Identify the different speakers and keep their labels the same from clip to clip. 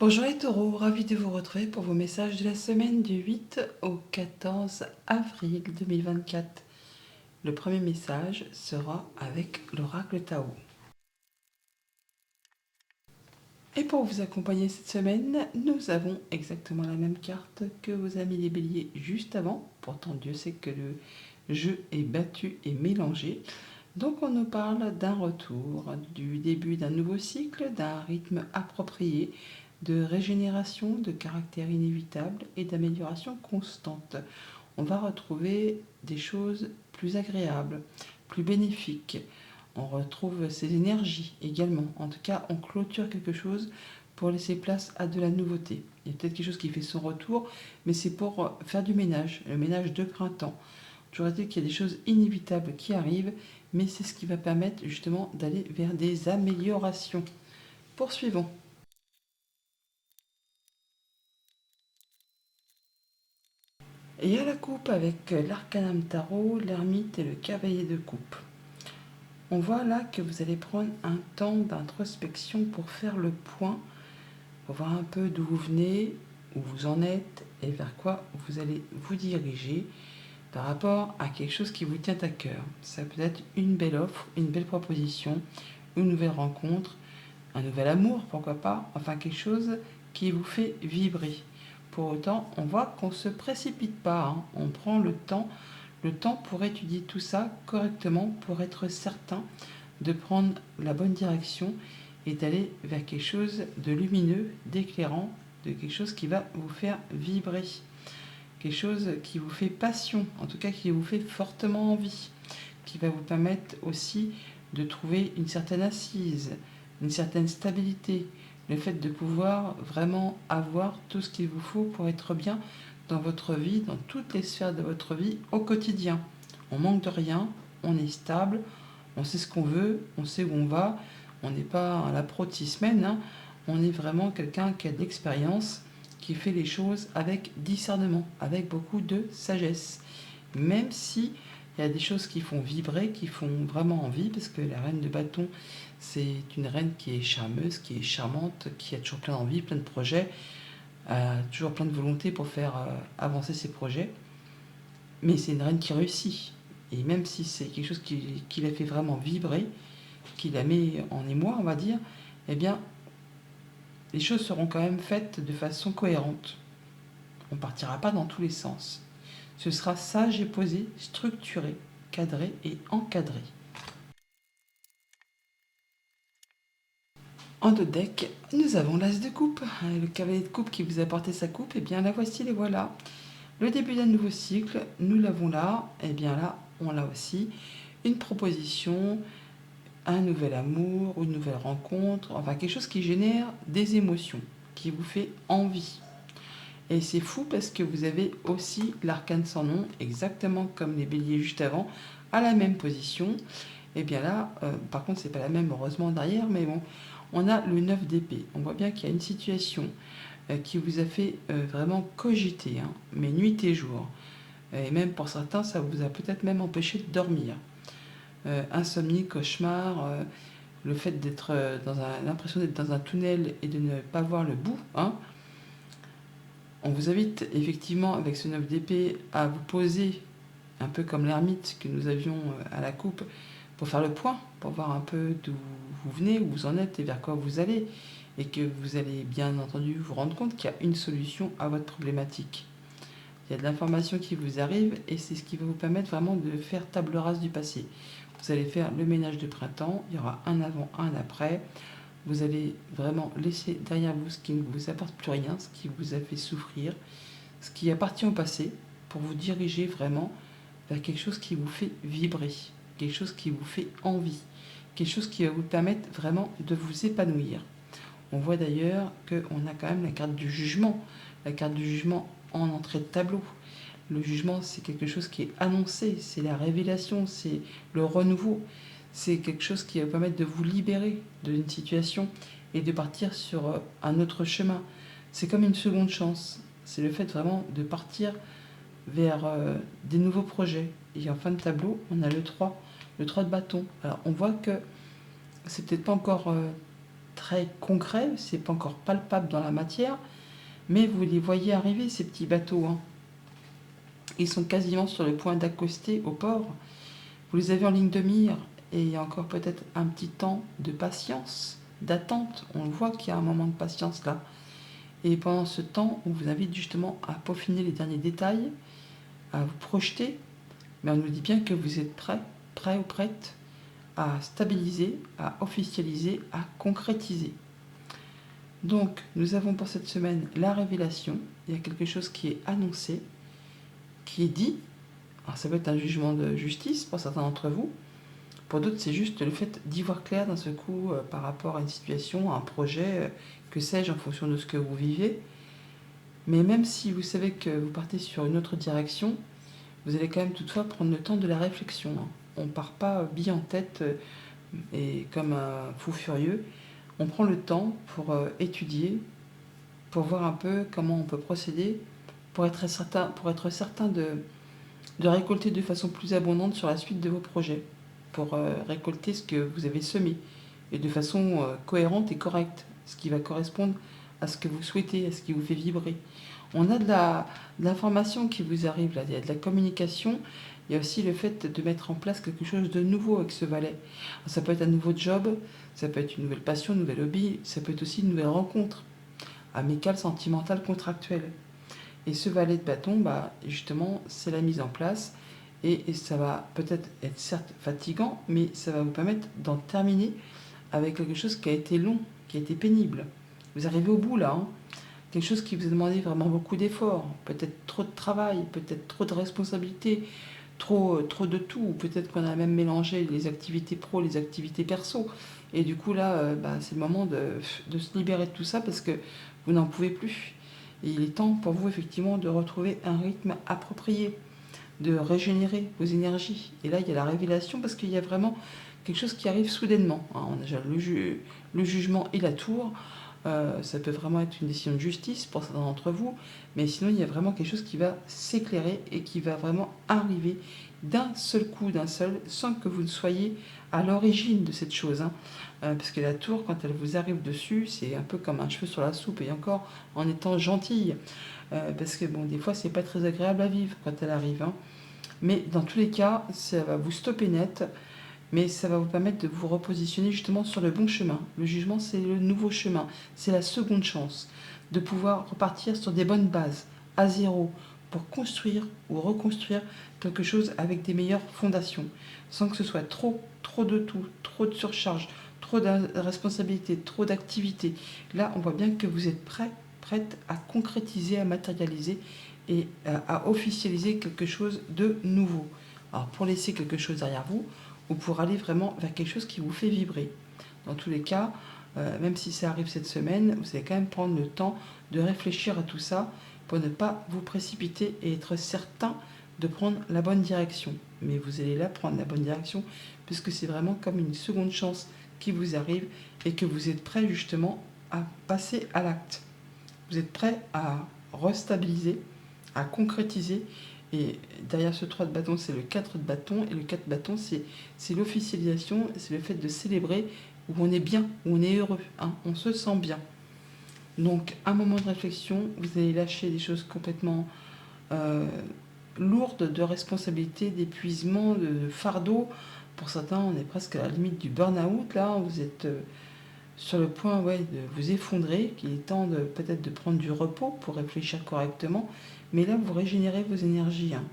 Speaker 1: Bonjour les taureaux, ravi de vous retrouver pour vos messages de la semaine du 8 au 14 avril 2024. Le premier message sera avec l'oracle Tao. Et pour vous accompagner cette semaine, nous avons exactement la même carte que vos amis les béliers juste avant. Pourtant Dieu sait que le jeu est battu et mélangé. Donc on nous parle d'un retour, du début d'un nouveau cycle, d'un rythme approprié, de régénération, de caractère inévitable et d'amélioration constante. On va retrouver des choses plus agréables, plus bénéfiques. On retrouve ces énergies également. En tout cas, on clôture quelque chose pour laisser place à de la nouveauté. Il y a peut-être quelque chose qui fait son retour, mais c'est pour faire du ménage, le ménage de printemps. Toujours est-il qu'il y a des choses inévitables qui arrivent, mais c'est ce qui va permettre justement d'aller vers des améliorations. Poursuivons. Et à la coupe avec l'arcanum tarot, l'ermite et le cavalier de coupe. On voit là que vous allez prendre un temps d'introspection pour faire le point, pour voir un peu d'où vous venez, où vous en êtes et vers quoi vous allez vous diriger par rapport à quelque chose qui vous tient à cœur. Ça peut être une belle offre, une belle proposition, une nouvelle rencontre, un nouvel amour, pourquoi pas, enfin quelque chose qui vous fait vibrer. Pour autant, on voit qu'on ne se précipite pas, hein. On prend le temps pour étudier tout ça correctement, pour être certain de prendre la bonne direction et d'aller vers quelque chose de lumineux, d'éclairant, de quelque chose qui va vous faire vibrer, quelque chose qui vous fait passion, en tout cas qui vous fait fortement envie, qui va vous permettre aussi de trouver une certaine assise, une certaine stabilité, le fait de pouvoir vraiment avoir tout ce qu'il vous faut pour être bien dans votre vie, dans toutes les sphères de votre vie au quotidien. On manque de rien, on est stable, on sait ce qu'on veut, on sait où on va, on n'est pas à la pro de 6 semaines, hein. On est vraiment quelqu'un qui a de l'expérience, qui fait les choses avec discernement, avec beaucoup de sagesse. Même si il y a des choses qui font vibrer, qui font vraiment envie, parce que la reine de bâton, c'est une reine qui est charmeuse, qui est charmante, qui a toujours plein d'envie, plein de projets, toujours plein de volonté pour faire avancer ses projets. Mais c'est une reine qui réussit. Et même si c'est quelque chose qui la fait vraiment vibrer, qui la met en émoi, on va dire, eh bien, les choses seront quand même faites de façon cohérente. On ne partira pas dans tous les sens. Ce sera sage et posé, structuré, cadré et encadré. En deux decks, nous avons l'as de coupe. Le cavalier de coupe qui vous a apporté sa coupe, et bien la voici, les voilà. Le début d'un nouveau cycle, nous l'avons là, et bien là, on l'a aussi. Une proposition, un nouvel amour, une nouvelle rencontre, enfin quelque chose qui génère des émotions, qui vous fait envie. Et c'est fou parce que vous avez aussi l'arcane sans nom, exactement comme les béliers juste avant, à la même position. Et bien là, par contre, c'est pas la même, heureusement, derrière, mais bon, on a le 9 d'épée. On voit bien qu'il y a une situation qui vous a fait vraiment cogiter, hein, mais nuit et jour. Et même pour certains, ça vous a peut-être même empêché de dormir. Insomnie, cauchemar, le fait d'être l'impression d'être dans un tunnel et de ne pas voir le bout, hein. On vous invite effectivement avec ce 9 d'épée à vous poser un peu comme l'ermite que nous avions à la coupe pour faire le point, pour voir un peu d'où vous venez, où vous en êtes et vers quoi vous allez, et que vous allez bien entendu vous rendre compte qu'il y a une solution à votre problématique. Il y a de l'information qui vous arrive et c'est ce qui va vous permettre vraiment de faire table rase du passé. Vous allez faire le ménage de printemps, il y aura un avant, un après. Vous allez vraiment laisser derrière vous ce qui ne vous apporte plus rien, ce qui vous a fait souffrir, ce qui appartient au passé, pour vous diriger vraiment vers quelque chose qui vous fait vibrer, quelque chose qui vous fait envie, quelque chose qui va vous permettre vraiment de vous épanouir. On voit d'ailleurs qu'on a quand même la carte du jugement en entrée de tableau. Le jugement, c'est quelque chose qui est annoncé, c'est la révélation, c'est le renouveau. C'est quelque chose qui va vous permettre de vous libérer d'une situation et de partir sur un autre chemin. C'est comme une seconde chance. C'est le fait vraiment de partir vers des nouveaux projets. Et en fin de tableau, on a le 3 de bâton. Alors on voit que c'est peut-être pas encore très concret, c'est pas encore palpable dans la matière, mais vous les voyez arriver, ces petits bateaux, hein. Ils sont quasiment sur le point d'accoster au port. Vous les avez en ligne de mire et il y a encore peut-être un petit temps de patience, d'attente. On le voit qu'il y a un moment de patience là. Et pendant ce temps, on vous invite justement à peaufiner les derniers détails, à vous projeter. Mais on nous dit bien que vous êtes prêt ou prête à stabiliser, à officialiser, à concrétiser. Donc, nous avons pour cette semaine la révélation. Il y a quelque chose qui est annoncé, qui est dit. Alors, ça peut être un jugement de justice pour certains d'entre vous. Pour d'autres, c'est juste le fait d'y voir clair d'un seul coup par rapport à une situation, à un projet, que sais-je, en fonction de ce que vous vivez. Mais même si vous savez que vous partez sur une autre direction, vous allez quand même toutefois prendre le temps de la réflexion, hein. On ne part pas bille en tête et comme un fou furieux. On prend le temps pour étudier, pour voir un peu comment on peut procéder, pour être certain de récolter de façon plus abondante sur la suite de vos projets, pour récolter ce que vous avez semé, et de façon cohérente et correcte, ce qui va correspondre à ce que vous souhaitez, à ce qui vous fait vibrer. On a de l'information qui vous arrive là, il y a de la communication, il y a aussi le fait de mettre en place quelque chose de nouveau avec ce valet. Ça peut être un nouveau job, ça peut être une nouvelle passion, un nouvel hobby, ça peut être aussi une nouvelle rencontre, amicale, sentimentale, contractuelle. Et ce valet de bâton, justement, c'est la mise en place. Et ça va peut-être être certes fatigant, mais ça va vous permettre d'en terminer avec quelque chose qui a été long, qui a été pénible. Vous arrivez au bout là, hein. Quelque chose qui vous a demandé vraiment beaucoup d'efforts, peut-être trop de travail, peut-être trop de responsabilités, trop de tout, ou peut-être qu'on a même mélangé les activités pro, les activités perso. Et du coup là, c'est le moment de se libérer de tout ça parce que vous n'en pouvez plus. Et il est temps pour vous effectivement de retrouver un rythme approprié, de régénérer vos énergies. Et là, il y a la révélation parce qu'il y a vraiment quelque chose qui arrive soudainement, hein. On a déjà le jugement et la tour. Ça peut vraiment être une décision de justice pour certains d'entre vous, mais sinon il y a vraiment quelque chose qui va s'éclairer et qui va vraiment arriver d'un seul coup, sans que vous ne soyez à l'origine de cette chose, hein. Parce que la tour, quand elle vous arrive dessus, c'est un peu comme un cheveu sur la soupe, et encore en étant gentille. Parce que bon, des fois c'est pas très agréable à vivre quand elle arrive, hein. Mais dans tous les cas, ça va vous stopper net, mais ça va vous permettre de vous repositionner justement sur le bon chemin. Le jugement, c'est le nouveau chemin, c'est la seconde chance, de pouvoir repartir sur des bonnes bases, à zéro, pour construire ou reconstruire quelque chose avec des meilleures fondations, sans que ce soit trop de tout, trop de surcharge, trop de responsabilités, trop d'activités. Là, on voit bien que vous êtes prête à concrétiser, à matérialiser et à officialiser quelque chose de nouveau. Alors, pour laisser quelque chose derrière vous, ou pour aller vraiment vers quelque chose qui vous fait vibrer. Dans tous les cas, même si ça arrive cette semaine, vous allez quand même prendre le temps de réfléchir à tout ça pour ne pas vous précipiter et être certain de prendre la bonne direction. Mais vous allez là prendre la bonne direction puisque c'est vraiment comme une seconde chance qui vous arrive et que vous êtes prêt justement à passer à l'acte. Vous êtes prêt à restabiliser, à concrétiser. Et derrière ce 3 de bâton, c'est le 4 de bâton. Et le 4 de bâton, c'est l'officialisation, c'est le fait de célébrer où on est bien, où on est heureux, hein, on se sent bien. Donc, un moment de réflexion, vous allez lâcher des choses complètement lourdes de responsabilité, d'épuisement, de fardeau. Pour certains, on est presque à la limite du burn-out, là, vous êtes sur le point de vous effondrer, qu'il est temps peut-être de prendre du repos pour réfléchir correctement. Mais là, vous régénérez vos énergies, hein.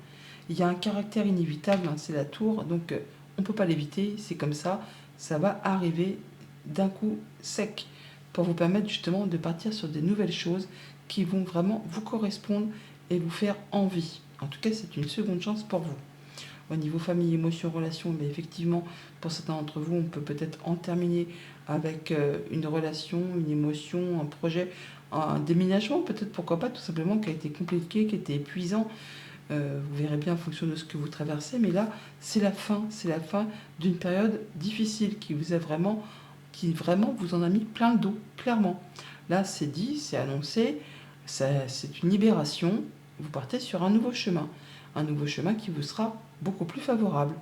Speaker 1: Il y a un caractère inévitable, hein, c'est la tour, donc on ne peut pas l'éviter, c'est comme ça va arriver d'un coup sec pour vous permettre justement de partir sur des nouvelles choses qui vont vraiment vous correspondre et vous faire envie. En tout cas, c'est une seconde chance pour vous. Au niveau famille, émotion, relation, mais effectivement, pour certains d'entre vous, on peut peut-être en terminer avec une relation, une émotion, un projet, un déménagement, peut-être, pourquoi pas, tout simplement, qui a été compliqué, qui a été épuisant. Vous verrez bien en fonction de ce que vous traversez, mais là, c'est la fin d'une période difficile qui vraiment vous en a mis plein le dos, clairement. Là, c'est dit, c'est annoncé, c'est une libération, vous partez sur un nouveau chemin qui vous sera beaucoup plus favorable.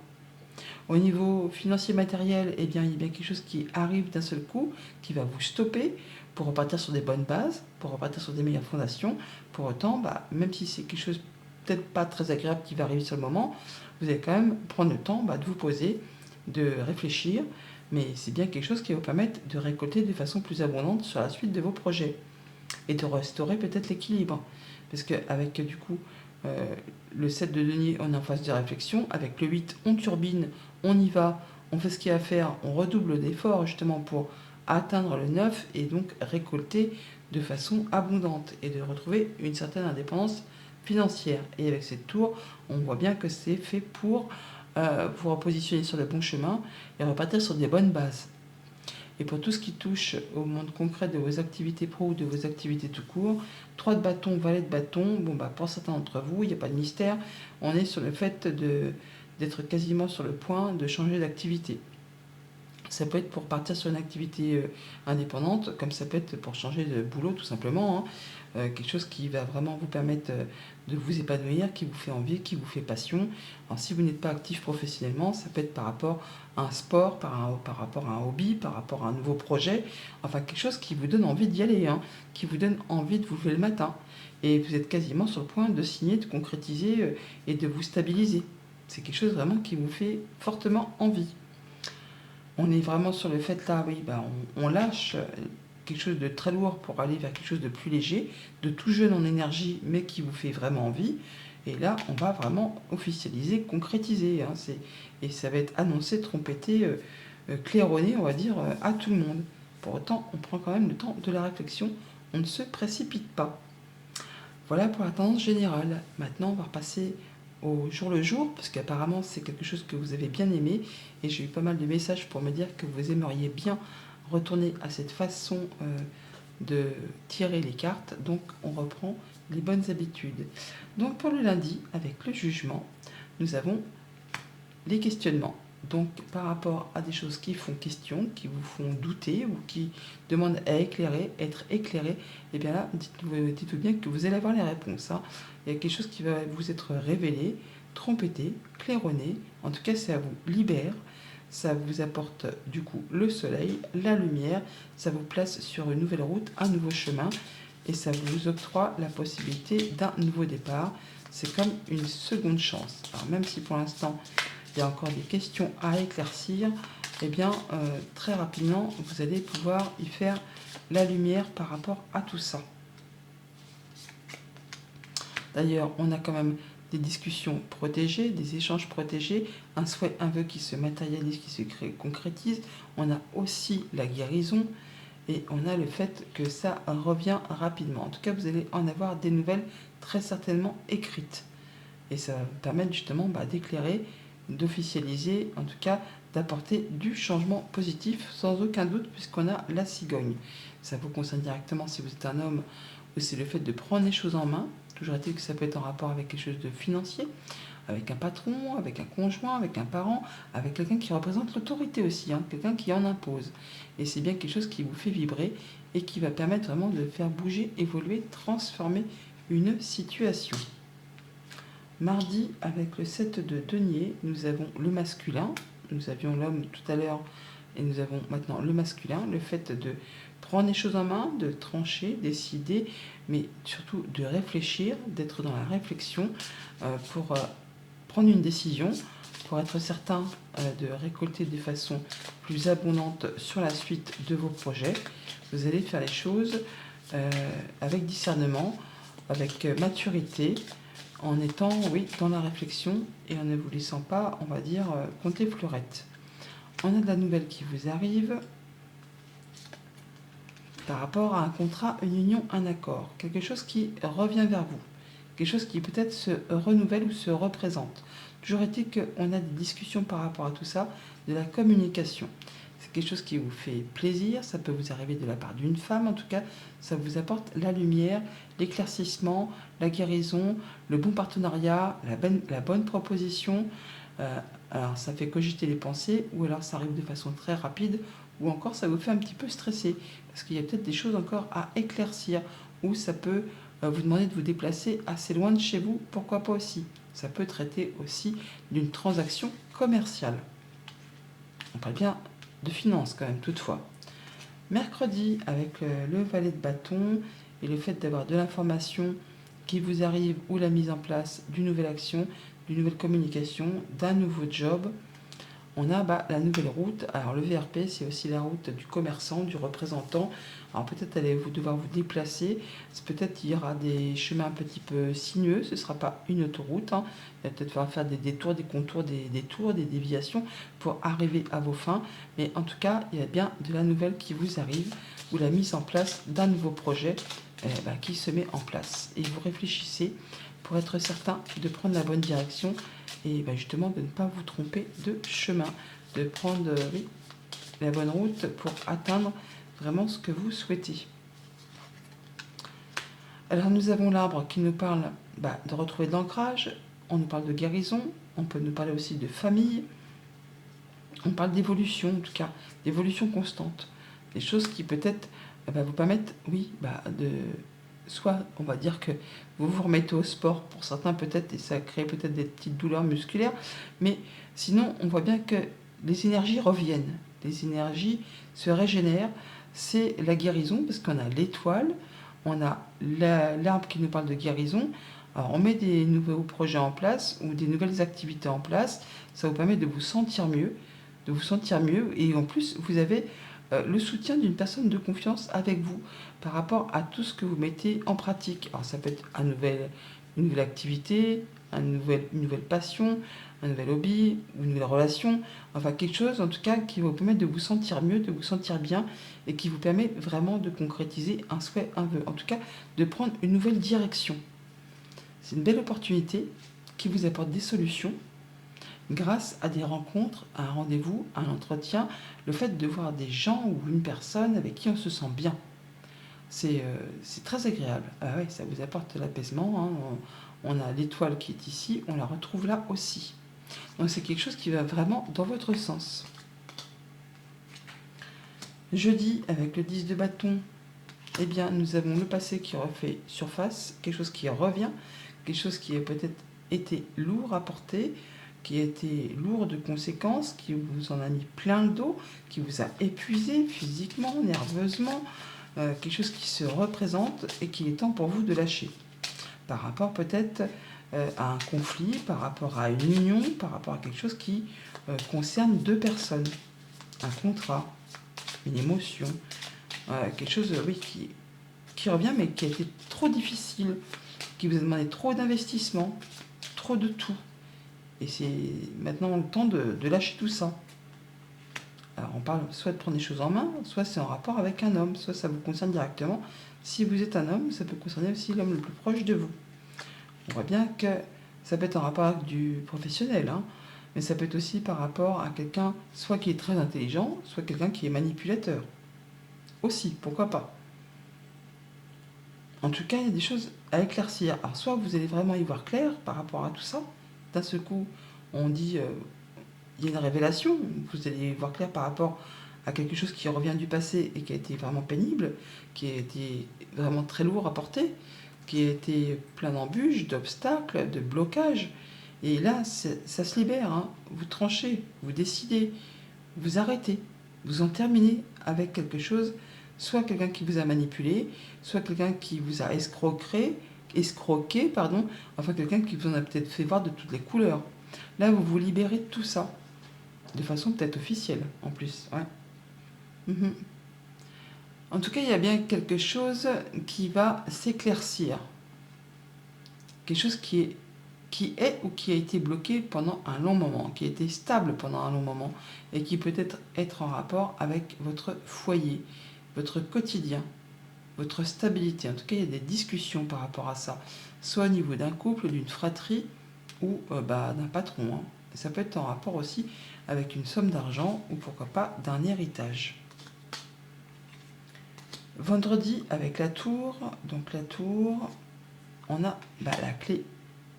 Speaker 1: Au niveau financier matériel, eh bien, il y a bien quelque chose qui arrive d'un seul coup, qui va vous stopper pour repartir sur des bonnes bases, pour repartir sur des meilleures fondations. Pour autant, même si c'est quelque chose peut-être pas très agréable qui va arriver sur le moment, vous allez quand même prendre le temps de vous poser, de réfléchir, mais c'est bien quelque chose qui va vous permettre de récolter de façon plus abondante sur la suite de vos projets et de restaurer peut-être l'équilibre. Parce qu'avec du coup le 7 de denier, on est en phase de réflexion. Avec le 8, on turbine, on y va, on fait ce qu'il y a à faire, on redouble d'efforts justement pour atteindre le 9 et donc récolter de façon abondante et de retrouver une certaine indépendance financière. Et avec cette tour, on voit bien que c'est fait pour vous repositionner sur le bon chemin et repartir sur des bonnes bases. Et pour tout ce qui touche au monde concret de vos activités pro ou de vos activités tout court, 3 de bâton, valet de bâton, pour certains d'entre vous, il n'y a pas de mystère, on est sur le fait d'être quasiment sur le point de changer d'activité. Ça peut être pour partir sur une activité indépendante, comme ça peut être pour changer de boulot tout simplement. Quelque chose qui va vraiment vous permettre de vous épanouir, qui vous fait envie, qui vous fait passion. Alors, si vous n'êtes pas actif professionnellement, ça peut être par rapport à un sport, par rapport à un hobby, par rapport à un nouveau projet. Enfin, quelque chose qui vous donne envie d'y aller, qui vous donne envie de vous lever le matin. Et vous êtes quasiment sur le point de signer, de concrétiser et de vous stabiliser. C'est quelque chose vraiment qui vous fait fortement envie. On est vraiment sur le fait là, oui, on lâche quelque chose de très lourd pour aller vers quelque chose de plus léger, de tout jeune en énergie, mais qui vous fait vraiment envie. Et là, on va vraiment officialiser, concrétiser. Et ça va être annoncé, trompetté, claironné, on va dire, à tout le monde. Pour autant, on prend quand même le temps de la réflexion. On ne se précipite pas. Voilà pour la tendance générale. Maintenant, on va repasser au jour le jour, parce qu'apparemment c'est quelque chose que vous avez bien aimé, et j'ai eu pas mal de messages pour me dire que vous aimeriez bien retourner à cette façon de tirer les cartes. Donc on reprend les bonnes habitudes. Donc pour le lundi, avec le jugement, nous avons les questionnements. Donc par rapport à des choses qui font question, qui vous font douter ou qui demandent à être éclairé, et bien là, dites-vous bien que vous allez avoir les réponses. Il y a quelque chose qui va vous être révélé, trompetté, claironné. En tout cas, ça vous libère, ça vous apporte du coup le soleil, la lumière, ça vous place sur une nouvelle route, un nouveau chemin, et ça vous octroie la possibilité d'un nouveau départ. C'est comme une seconde chance. Alors même si pour l'instant, il y a encore des questions à éclaircir, eh bien, très rapidement, vous allez pouvoir y faire la lumière par rapport à tout ça. D'ailleurs, on a quand même des discussions protégées, des échanges protégés, un souhait, un vœu qui se matérialise, qui se concrétise. On a aussi la guérison et on a le fait que ça revient rapidement. En tout cas, vous allez en avoir des nouvelles très certainement écrites. Et ça va vous permettre justement d'éclairer, d'officialiser, en tout cas d'apporter du changement positif sans aucun doute puisqu'on a la cigogne. Ça vous concerne directement si vous êtes un homme ou c'est le fait de prendre les choses en main. Toujours est-il que ça peut être en rapport avec quelque chose de financier, avec un patron, avec un conjoint, avec un parent, avec quelqu'un qui représente l'autorité aussi, quelqu'un qui en impose. Et c'est bien quelque chose qui vous fait vibrer et qui va permettre vraiment de faire bouger, évoluer, transformer une situation. Mardi, avec le 7 de denier, nous avons le masculin. Nous avions l'homme tout à l'heure et nous avons maintenant le masculin. Le fait de prendre les choses en main, de trancher, décider, mais surtout de réfléchir, d'être dans la réflexion pour prendre une décision, pour être certain de récolter de façon plus abondante sur la suite de vos projets. Vous allez faire les choses avec discernement, avec maturité, en étant, oui, dans la réflexion et en ne vous laissant pas, on va dire, compter fleurette. On a de la nouvelle qui vous arrive par rapport à un contrat, une union, un accord. Quelque chose qui revient vers vous. Quelque chose qui peut-être se renouvelle ou se représente. Toujours est-il qu'on a des discussions par rapport à tout ça, de la communication. C'est quelque chose qui vous fait plaisir, ça peut vous arriver de la part d'une femme, en tout cas, ça vous apporte la lumière, l'éclaircissement, la guérison, le bon partenariat, la bonne proposition. Alors ça fait cogiter les pensées, ou alors ça arrive de façon très rapide, ou encore ça vous fait un petit peu stresser, parce qu'il y a peut-être des choses encore à éclaircir, ou ça peut vous demander de vous déplacer assez loin de chez vous, pourquoi pas aussi. Ça peut traiter aussi d'une transaction commerciale. On parle bien de finances quand même, toutefois. Mercredi, avec le valet de bâton et le fait d'avoir de l'information qui vous arrive ou la mise en place d'une nouvelle action, d'une nouvelle communication, d'un nouveau job, on a la nouvelle route. Alors le VRP, c'est aussi la route du commerçant, du représentant. Alors peut-être allez-vous devoir vous déplacer. Peut-être il y aura des chemins un petit peu sinueux. Ce ne sera pas une autoroute, hein. Il va peut-être falloir faire des détours, des contours, des tours, des déviations pour arriver à vos fins. Mais en tout cas, il y a bien de la nouvelle qui vous arrive ou la mise en place d'un nouveau projet qui se met en place. Et vous réfléchissez pour être certain de prendre la bonne direction et justement de ne pas vous tromper de chemin, de prendre la bonne route pour atteindre vraiment ce que vous souhaitez. Alors nous avons l'arbre qui nous parle de retrouver de l'ancrage, on nous parle de guérison, on peut nous parler aussi de famille, on parle d'évolution en tout cas, d'évolution constante, des choses qui peut-être vous permettent, de... Soit on va dire que vous vous remettez au sport pour certains peut-être et ça crée peut-être des petites douleurs musculaires, mais sinon on voit bien que les énergies reviennent, les énergies se régénèrent, c'est la guérison parce qu'on a l'étoile, on a l'arbre qui nous parle de guérison. Alors on met des nouveaux projets en place ou des nouvelles activités en place, ça vous permet de vous sentir mieux, et en plus vous avez le soutien d'une personne de confiance avec vous par rapport à tout ce que vous mettez en pratique. Alors ça peut être une nouvelle activité, une nouvelle passion, un nouvel hobby, une nouvelle relation, enfin quelque chose en tout cas qui va vous permettre de vous sentir mieux, de vous sentir bien et qui vous permet vraiment de concrétiser un souhait, un vœu, en tout cas de prendre une nouvelle direction. C'est une belle opportunité qui vous apporte des solutions grâce à des rencontres, à un rendez-vous, à un entretien, le fait de voir des gens ou une personne avec qui on se sent bien. C'est très agréable. Ah ouais, ça vous apporte l'apaisement, hein. On a l'étoile qui est ici, on la retrouve là aussi. Donc c'est quelque chose qui va vraiment dans votre sens. Jeudi, avec le 10 de bâton, nous avons le passé qui refait surface, quelque chose qui revient, quelque chose qui a peut-être été lourd à porter, qui a été lourd de conséquences, qui vous en a mis plein le dos, qui vous a épuisé physiquement, nerveusement, quelque chose qui se représente et qu'il est temps pour vous de lâcher. Par rapport peut-être à un conflit, par rapport à une union, par rapport à quelque chose qui concerne deux personnes, un contrat, une émotion, quelque chose qui revient mais qui a été trop difficile, qui vous a demandé trop d'investissement, trop de tout. Et c'est maintenant le temps de lâcher tout ça. Alors on parle soit de prendre des choses en main, soit c'est en rapport avec un homme, soit ça vous concerne directement. Si vous êtes un homme, ça peut concerner aussi l'homme le plus proche de vous. On voit bien que ça peut être en rapport avec du professionnel, hein, mais ça peut être aussi par rapport à quelqu'un soit qui est très intelligent, soit quelqu'un qui est manipulateur. Aussi, pourquoi pas. En tout cas, il y a des choses à éclaircir. Alors soit vous allez vraiment y voir clair par rapport à tout ça, d'un seul coup, on dit, il y a une révélation, vous allez voir clair par rapport à quelque chose qui revient du passé et qui a été vraiment pénible, qui a été vraiment très lourd à porter, qui a été plein d'embûches, d'obstacles, de blocages. Et là, ça se libère, hein. Vous tranchez, vous décidez, vous arrêtez, vous en terminez avec quelque chose, soit quelqu'un qui vous a manipulé, soit quelqu'un qui vous a escroqué, enfin quelqu'un qui vous en a peut-être fait voir de toutes les couleurs. Là, vous vous libérez de tout ça, de façon peut-être officielle en plus. Ouais. Mhm. En tout cas, il y a bien quelque chose qui va s'éclaircir. Quelque chose qui est ou qui a été bloqué pendant un long moment, qui a été stable pendant un long moment et qui peut être en rapport avec votre foyer, votre quotidien, votre stabilité. En tout cas, il y a des discussions par rapport à ça, soit au niveau d'un couple, d'une fratrie ou d'un patron, hein. Ça peut être en rapport aussi avec une somme d'argent ou pourquoi pas d'un héritage. Vendredi avec la tour, donc la tour, on a la clé.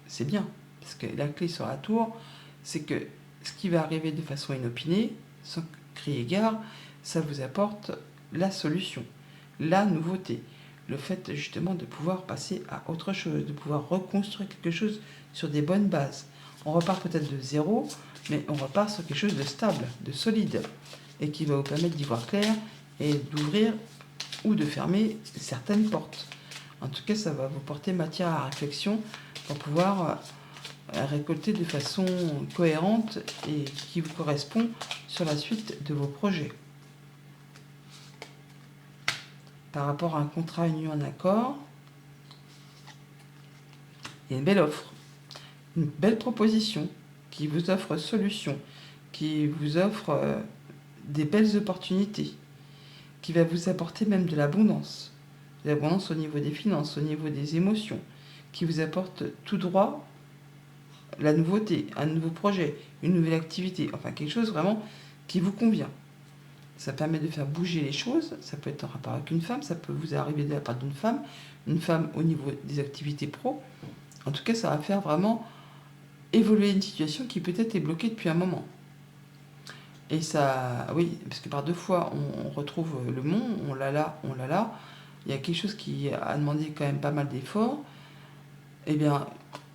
Speaker 1: C'est bien, parce que la clé sur la tour, c'est que ce qui va arriver de façon inopinée, sans crier gare, ça vous apporte la solution, la nouveauté, le fait justement de pouvoir passer à autre chose, de pouvoir reconstruire quelque chose sur des bonnes bases. On repart peut-être de zéro, mais on repart sur quelque chose de stable, de solide, et qui va vous permettre d'y voir clair et d'ouvrir ou de fermer certaines portes. En tout cas, ça va vous porter matière à réflexion pour pouvoir récolter de façon cohérente et qui vous correspond sur la suite de vos projets. Par rapport à un contrat uni en accord, il y a une belle offre, une belle proposition qui vous offre solution, qui vous offre des belles opportunités, qui va vous apporter même de l'abondance au niveau des finances, au niveau des émotions, qui vous apporte tout droit la nouveauté, un nouveau projet, une nouvelle activité, enfin quelque chose vraiment qui vous convient. Ça permet de faire bouger les choses, ça peut être en rapport avec une femme, ça peut vous arriver de la part une femme au niveau des activités pro. En tout cas, ça va faire vraiment évoluer une situation qui peut-être est bloquée depuis un moment. Et ça, oui, parce que par deux fois, on retrouve le mont, on l'a là, il y a quelque chose qui a demandé quand même pas mal d'efforts, eh bien,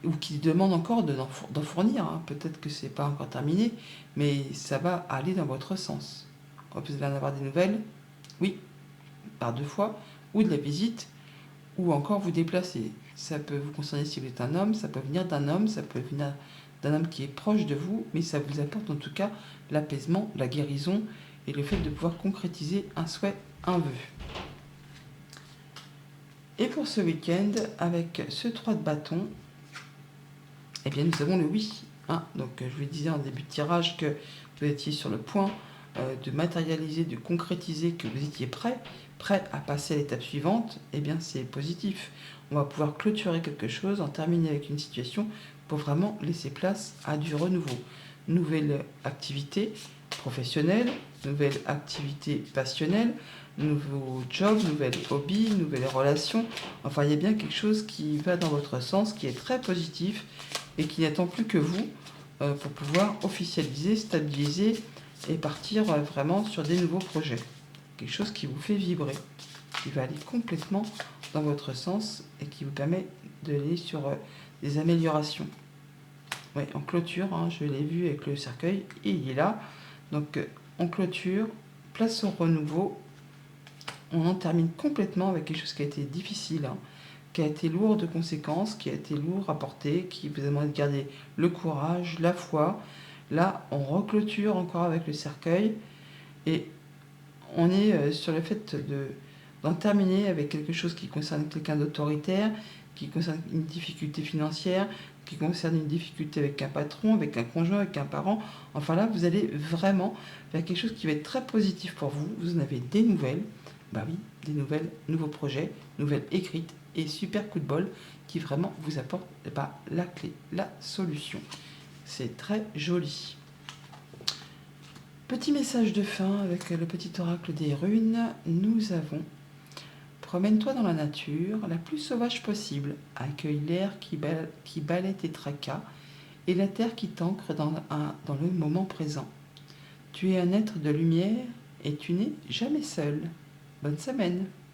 Speaker 1: ou qui demande encore d'en fournir, hein. Peut-être que c'est pas encore terminé, mais ça va aller dans votre sens. Vous allez en avoir des nouvelles, oui, par deux fois, ou de la visite, ou encore vous déplacer. Ça peut vous concerner si vous êtes un homme, ça peut venir d'un homme, ça peut venir d'un homme qui est proche de vous, mais ça vous apporte en tout cas l'apaisement, la guérison et le fait de pouvoir concrétiser un souhait, un vœu. Et pour ce week-end, avec ce 3 de bâton, eh bien nous avons le oui. Hein. Donc je vous disais en début de tirage que vous étiez sur le point de matérialiser, de concrétiser, que vous étiez prêt à passer à l'étape suivante. Eh bien c'est positif. On va pouvoir clôturer quelque chose, en terminer avec une situation pour vraiment laisser place à du renouveau. Nouvelle activité professionnelle, nouvelle activité passionnelle, nouveau job, nouvel hobby, nouvelles relations. Enfin, il y a bien quelque chose qui va dans votre sens, qui est très positif et qui n'attend plus que vous pour pouvoir officialiser, stabiliser et partir vraiment sur des nouveaux projets. Quelque chose qui vous fait vibrer, qui va aller complètement dans votre sens et qui vous permet d'aller sur des améliorations. Oui, en clôture, hein, je l'ai vu avec le cercueil et il est là. Donc on clôture, place au renouveau, on en termine complètement avec quelque chose qui a été difficile, hein, qui a été lourd de conséquences, qui a été lourd à porter, qui vous a demandé de garder le courage, la foi. Là, on reclôture encore avec le cercueil et on est sur le fait d'en terminer avec quelque chose qui concerne quelqu'un d'autoritaire, qui concerne une difficulté financière, qui concerne une difficulté avec un patron, avec un conjoint, avec un parent. Enfin là, vous allez vraiment vers quelque chose qui va être très positif pour vous. Vous en avez des nouvelles, bah oui, des nouvelles, nouveaux projets, nouvelles écrites et super coup de bol qui vraiment vous apporte la clé, la solution. C'est très joli. Petit message de fin avec le petit oracle des runes. Nous avons: promène-toi dans la nature la plus sauvage possible, accueille l'air qui balaie tes tracas et la terre qui t'ancre dans le moment présent. Tu es un être de lumière et tu n'es jamais seul. Bonne semaine.